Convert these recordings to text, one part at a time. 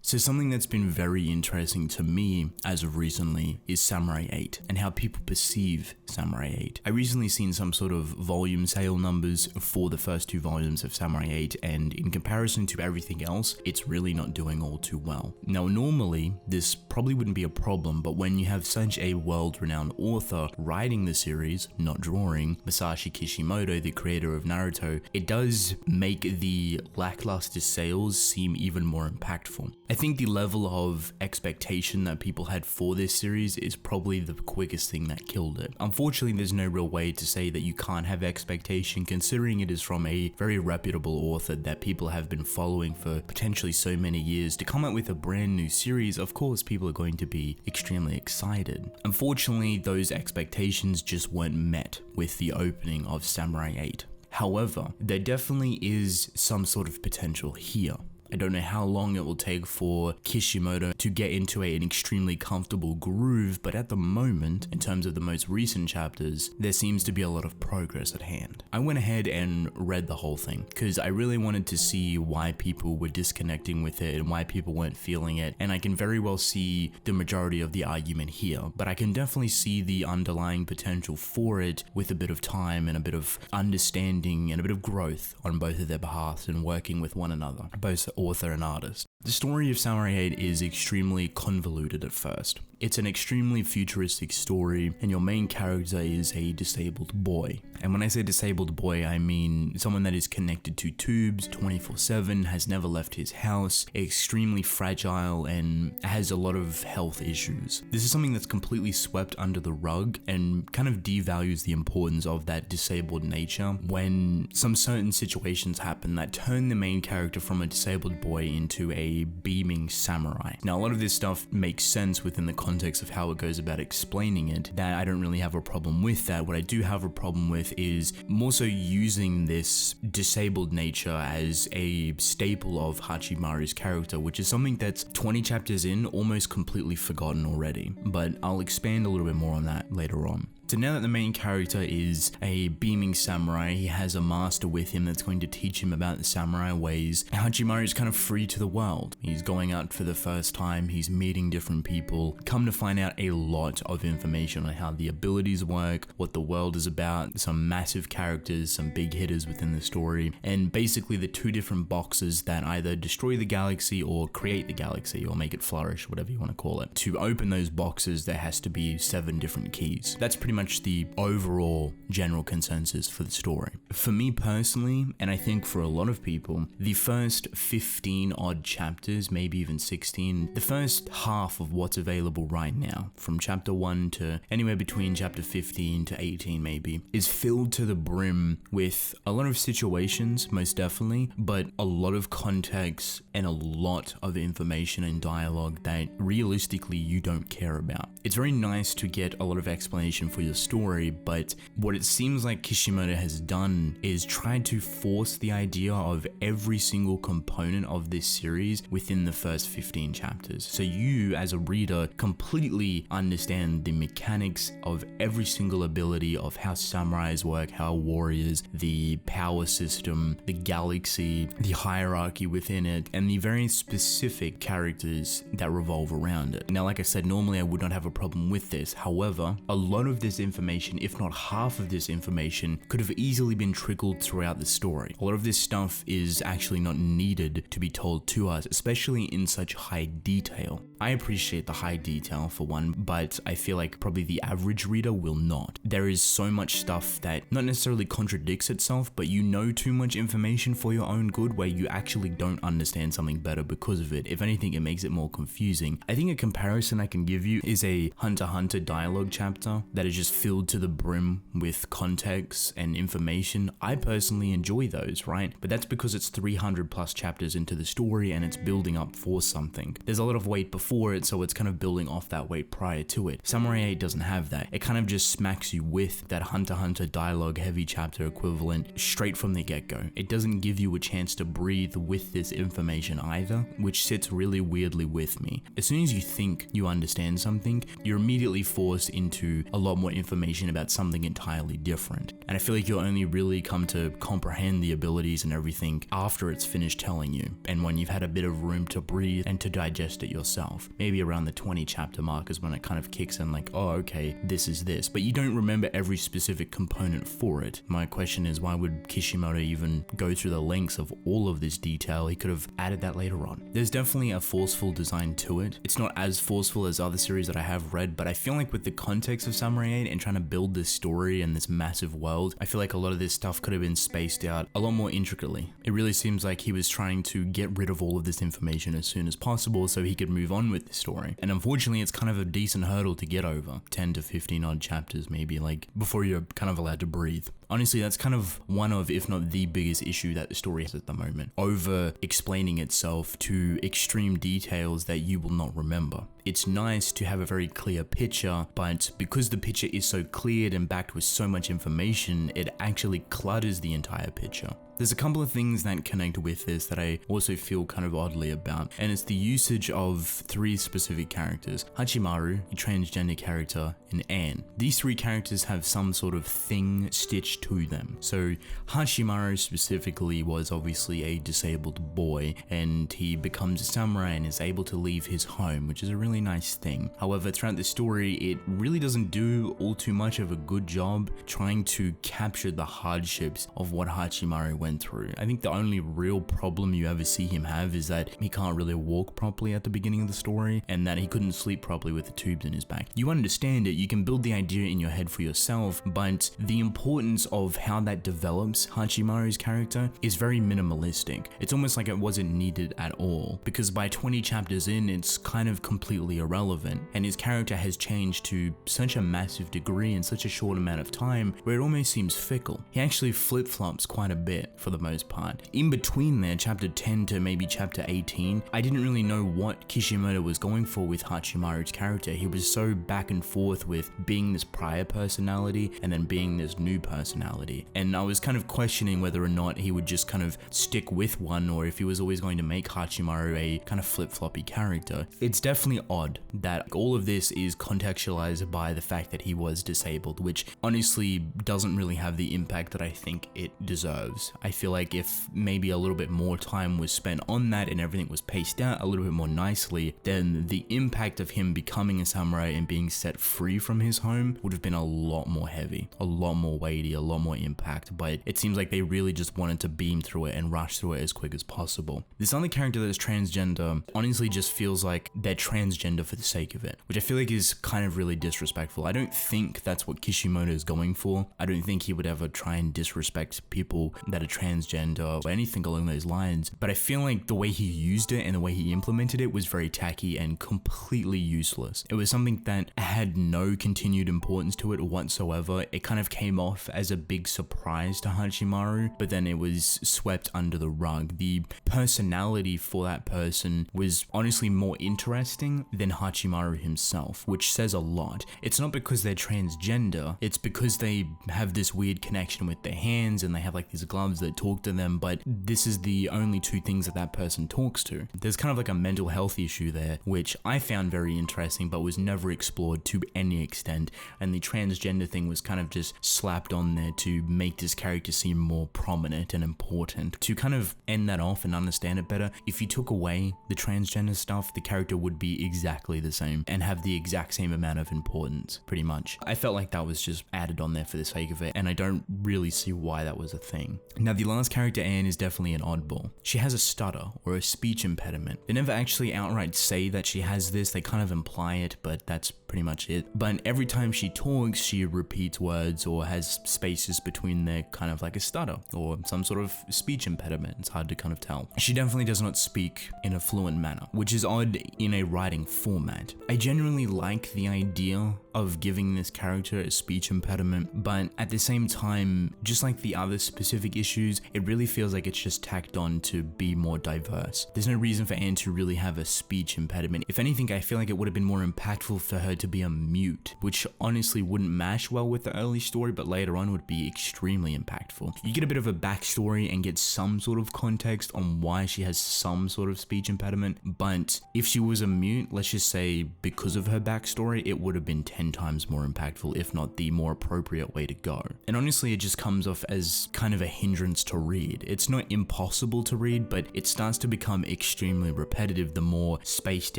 So something that's been very interesting to me as of recently is Samurai 8 and how people perceive Samurai 8. I recently seen some sort of volume sale numbers for the first 2 volumes of Samurai 8, and in comparison to everything else, it's really not doing all too well. Now normally this probably wouldn't be a problem, but when you have such a world-renowned author writing the series, not drawing, Masashi Kishimoto, the creator of Naruto, it does make the lackluster sales seem even more impactful. I think the level of expectation that people had for this series is probably the quickest thing that killed it. Unfortunately, there's no real way to say that you can't have expectation, considering it is from a very reputable author that people have been following for potentially so many years. To come out with a brand new series, of course people are going to be extremely excited. Unfortunately, those expectations just weren't met with the opening of Samurai 8. However, there definitely is some sort of potential here. I don't know how long it will take for Kishimoto to get into an extremely comfortable groove, but at the moment, in terms of the most recent chapters, there seems to be a lot of progress at hand. I went ahead and read the whole thing because I really wanted to see why people were disconnecting with it and why people weren't feeling it, and I can very well see the majority of the argument here, but I can definitely see the underlying potential for it with a bit of time and a bit of understanding and a bit of growth on both of their behalves and working with one another, both author and artist. The story of Samurai 8 is extremely convoluted at first. It's an extremely futuristic story, and your main character is a disabled boy. And when I say disabled boy, I mean someone that is connected to tubes 24/7, has never left his house, extremely fragile, and has a lot of health issues. This is something that's completely swept under the rug and kind of devalues the importance of that disabled nature when some certain situations happen that turn the main character from a disabled boy into a beaming samurai. Now, a lot of this stuff makes sense within the context of how it goes about explaining it, that I don't really have a problem with that. What I do have a problem with is more so using this disabled nature as a staple of Hachimaru's character, which is something that's 20 chapters in, almost completely forgotten already, but I'll expand a little bit more on that later on. So now that the main character is a beaming samurai, he has a master with him that's going to teach him about the samurai ways. Hachimaru is kind of free to the world. He's going out for the first time, he's meeting different people, come to find out a lot of information on how the abilities work, what the world is about, some massive characters, some big hitters within the story, and basically the 2 different boxes that either destroy the galaxy or create the galaxy or make it flourish, whatever you want to call it. To open those boxes, there has to be 7 different keys. That's pretty much the overall general consensus for the story. For me personally, and I think for a lot of people, the first 15 odd chapters, maybe even 16, the first half of what's available right now, from chapter 1 to anywhere between chapter 15 to 18 maybe, is filled to the brim with a lot of situations, most definitely, but a lot of context and a lot of information and dialogue that realistically you don't care about. It's very nice to get a lot of explanation for your story, but what it seems like Kishimoto has done is tried to force the idea of every single component of this series within the first 15 chapters. So you, as a reader, completely understand the mechanics of every single ability of how samurais work, how warriors, the power system, the galaxy, the hierarchy within it, and the very specific characters that revolve around it. Now, like I said, normally I would not have a problem with this. However, a lot of this information, if not half of this information, could have easily been trickled throughout the story. A lot of this stuff is actually not needed to be told to us, especially in such high detail. I appreciate the high detail for one, but I feel like probably the average reader will not. There is so much stuff that not necessarily contradicts itself, but you know too much information for your own good where you actually don't understand something better because of it. If anything, it makes it more confusing. I think a comparison I can give you is a Hunter x Hunter dialogue chapter that is just filled to the brim with context and information. I personally enjoy those, right? But that's because it's 300 plus chapters into the story and it's building up for something. There's a lot of weight before it, so it's kind of building off that weight prior to it. Samurai 8 doesn't have that. It kind of just smacks you with that Hunter x Hunter dialogue heavy chapter equivalent straight from the get-go. It doesn't give you a chance to breathe with this information either, which sits really weirdly with me. As soon as you think you understand something, you're immediately forced into a lot more information about something entirely different. And I feel like you'll only really come to comprehend the abilities and everything after it's finished telling you, and when you've had a bit of room to breathe and to digest it yourself. Maybe around the 20 chapter mark is when it kind of kicks in, like, oh, okay, this is this, but you don't remember every specific component for it. My question is, why would Kishimoto even go through the lengths of all of this detail? He could have added that later on. There's definitely a forceful design to it. It's not as forceful as other series that I have read, but I feel like with the context of Samurai 8 and trying to build this story and this massive world, I feel like a lot of this stuff could have been spaced out a lot more intricately. It really seems like he was trying to get rid of all of this information as soon as possible so he could move on with the story. And unfortunately, it's kind of a decent hurdle to get over. 10 to 15 odd chapters maybe, like, before you're kind of allowed to breathe. Honestly, that's kind of one of, if not the biggest issue that the story has at the moment. Over explaining itself to extreme details that you will not remember. It's nice to have a very clear picture, but because the picture is so cleared and backed with so much information, it actually clutters the entire picture. There's a couple of things that connect with this that I also feel kind of oddly about, and it's the usage of 3 specific characters: Hachimaru, a transgender character, and Anne. These 3 characters have some sort of thing stitched to them. So Hachimaru specifically was obviously a disabled boy, and he becomes a samurai and is able to leave his home, which is a really nice thing. However, throughout the story, it really doesn't do all too much of a good job trying to capture the hardships of what Hachimaru went through. I think the only real problem you ever see him have is that he can't really walk properly at the beginning of the story, and that he couldn't sleep properly with the tubes in his back. You understand it, you can build the idea in your head for yourself, but the importance of how that develops Hachimaru's character is very minimalistic. It's almost like it wasn't needed at all, because by 20 chapters in, it's kind of completely irrelevant, and his character has changed to such a massive degree in such a short amount of time where it almost seems fickle. He actually flip-flops quite a bit for the most part. In between there, chapter 10 to maybe chapter 18, I didn't really know what Kishimoto was going for with Hachimaru's character. He was so back and forth with being this prior personality and then being this new personality, and I was kind of questioning whether or not he would just kind of stick with one, or if he was always going to make Hachimaru a kind of flip-floppy character. It's definitely odd that all of this is contextualized by the fact that he was disabled, which honestly doesn't really have the impact that I think it deserves. I feel like if maybe a little bit more time was spent on that and everything was paced out a little bit more nicely, then the impact of him becoming a samurai and being set free from his home would have been a lot more heavy, a lot more weighty, a lot more impact, but it seems like they really just wanted to beam through it and rush through it as quick as possible. This other character that is transgender honestly just feels like they're transgender for the sake of it, which I feel like is kind of really disrespectful. I don't think that's what Kishimoto is going for. I don't think he would ever try and disrespect people that are transgender or anything along those lines, but I feel like the way he used it and the way he implemented it was very tacky and completely useless. It was something that had no continued importance to it whatsoever. It kind of came off as a big surprise to Hachimaru, but then it was swept under the rug. The personality for that person was honestly more interesting than Hachimaru himself, which says a lot. It's not because they're transgender, it's because they have this weird connection with their hands and they have like these gloves that talk to them, but this is the only 2 things that person talks to. There's kind of like a mental health issue there, which I found very interesting but was never explored to any extent, and the transgender thing was kind of just slapped on there to make this character seem more prominent and important. To kind of end that off and understand it better, if you took away the transgender stuff, the character would be exactly the same and have the exact same amount of importance, pretty much. I felt like that was just added on there for the sake of it, and I don't really see why that was a thing. Now, the last character, Anne, is definitely an oddball. She has a stutter or a speech impediment. They never actually outright say that she has this, they kind of imply it, but that's pretty much it. But every time she talks, she repeats words or has spaces between there, kind of like a stutter or some sort of speech impediment. It's hard to kind of tell. She definitely does not speak in a fluent manner, which is odd in a writing format. I genuinely like the idea of giving this character a speech impediment, but at the same time, just like the other specific issues, it really feels like it's just tacked on to be more diverse. There's no reason for Anne to really have a speech impediment. If anything, I feel like it would have been more impactful for her to to be a mute, which honestly wouldn't mash well with the early story, but later on would be extremely impactful. You get a bit of a backstory and get some sort of context on why she has some sort of speech impediment, but if she was a mute, let's just say because of her backstory, it would have been 10 times more impactful, if not the more appropriate way to go. And honestly, it just comes off as kind of a hindrance to read. It's not impossible to read, but it starts to become extremely repetitive the more spaced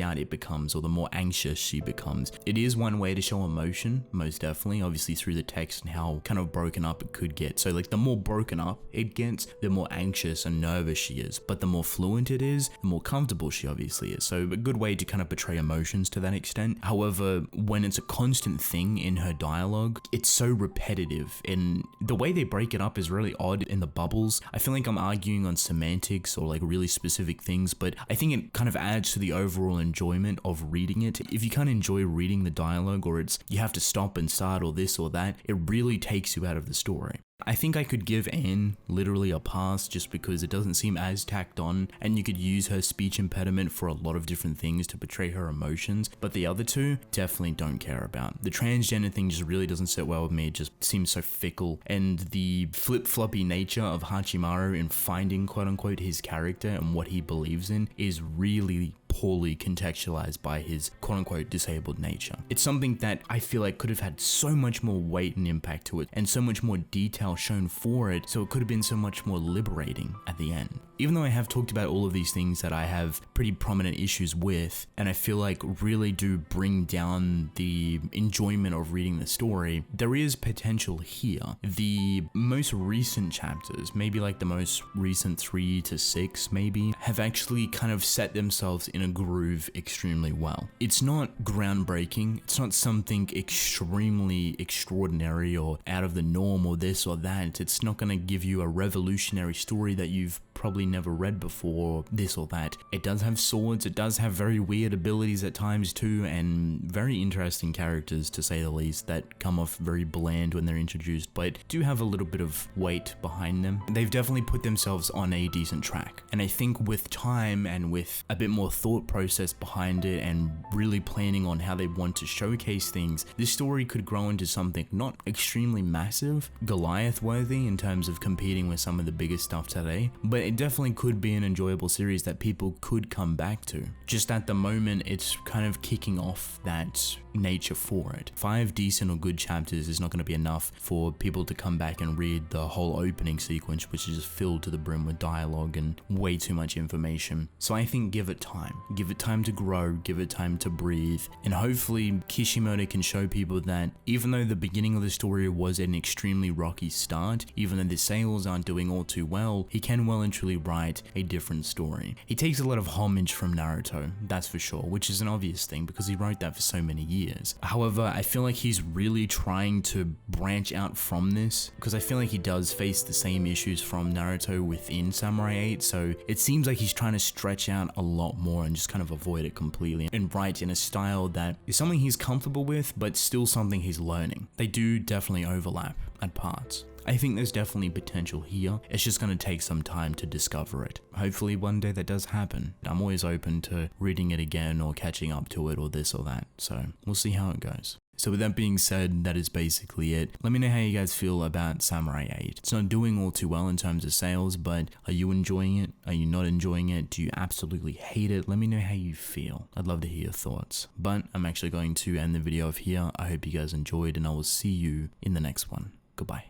out it becomes, or the more anxious she becomes. It is one way to show emotion, most definitely, obviously through the text and how kind of broken up it could get. So like the more broken up it gets, the more anxious and nervous she is, but the more fluent it is, the more comfortable she obviously is. So a good way to kind of portray emotions to that extent. However, when it's a constant thing in her dialogue, it's so repetitive, and the way they break it up is really odd in the bubbles. I feel like I'm arguing on semantics or like really specific things, but I think it kind of adds to the overall enjoyment of reading it. If you can't enjoy reading the dialogue, or it's you have to stop and start or this or that, it really takes you out of the story. I think I could give Anne literally a pass just because it doesn't seem as tacked on, and you could use her speech impediment for a lot of different things to portray her emotions, but the other two definitely don't care about. The transgender thing just really doesn't sit well with me. It just seems so fickle, and the flip-floppy nature of Hachimaru in finding quote-unquote his character and what he believes in is really poorly contextualized by his quote-unquote disabled nature. It's something that I feel like could have had so much more weight and impact to it, and so much more detail shown for it, so it could have been so much more liberating at the end. Even though I have talked about all of these things that I have pretty prominent issues with, and I feel like really do bring down the enjoyment of reading the story, there is potential here. The most recent chapters, maybe like the most recent 3 to 6 maybe, have actually kind of set themselves in a groove extremely well. It's not groundbreaking, it's not something extremely extraordinary or out of the norm or this or that. It's not going to give you a revolutionary story that you've probably never read before, this or that. It does have swords, it does have very weird abilities at times too, and very interesting characters to say the least that come off very bland when they're introduced, but do have a little bit of weight behind them. They've definitely put themselves on a decent track, and I think with time and with a bit more thought process behind it and really planning on how they want to showcase things, this story could grow into something not extremely massive, Goliath worthy in terms of competing with some of the biggest stuff today, but it definitely could be an enjoyable series that people could come back to. Just at the moment, it's kind of kicking off that nature for it. 5 decent or good chapters is not going to be enough for people to come back and read the whole opening sequence, which is just filled to the brim with dialogue and way too much information. So I think give it time. Give it time to grow, give it time to breathe, and hopefully Kishimoto can show people that even though the beginning of the story was an extremely rocky start, even though the sales aren't doing all too well, he can well and truly write a different story. He takes a lot of homage from Naruto, that's for sure, which is an obvious thing because he wrote that for so many years. However, I feel like he's really trying to branch out from this, because I feel like he does face the same issues from Naruto within Samurai 8, so it seems like he's trying to stretch out a lot more and just kind of avoid it completely and write in a style that is something he's comfortable with, but still something he's learning. They do definitely overlap at parts. I think there's definitely potential here. It's just going to take some time to discover it. Hopefully one day that does happen. I'm always open to reading it again or catching up to it or this or that. So we'll see how it goes. So with that being said, that is basically it. Let me know how you guys feel about Samurai 8. It's not doing all too well in terms of sales, but are you enjoying it? Are you not enjoying it? Do you absolutely hate it? Let me know how you feel. I'd love to hear your thoughts. But I'm actually going to end the video off here. I hope you guys enjoyed, and I will see you in the next one. Goodbye.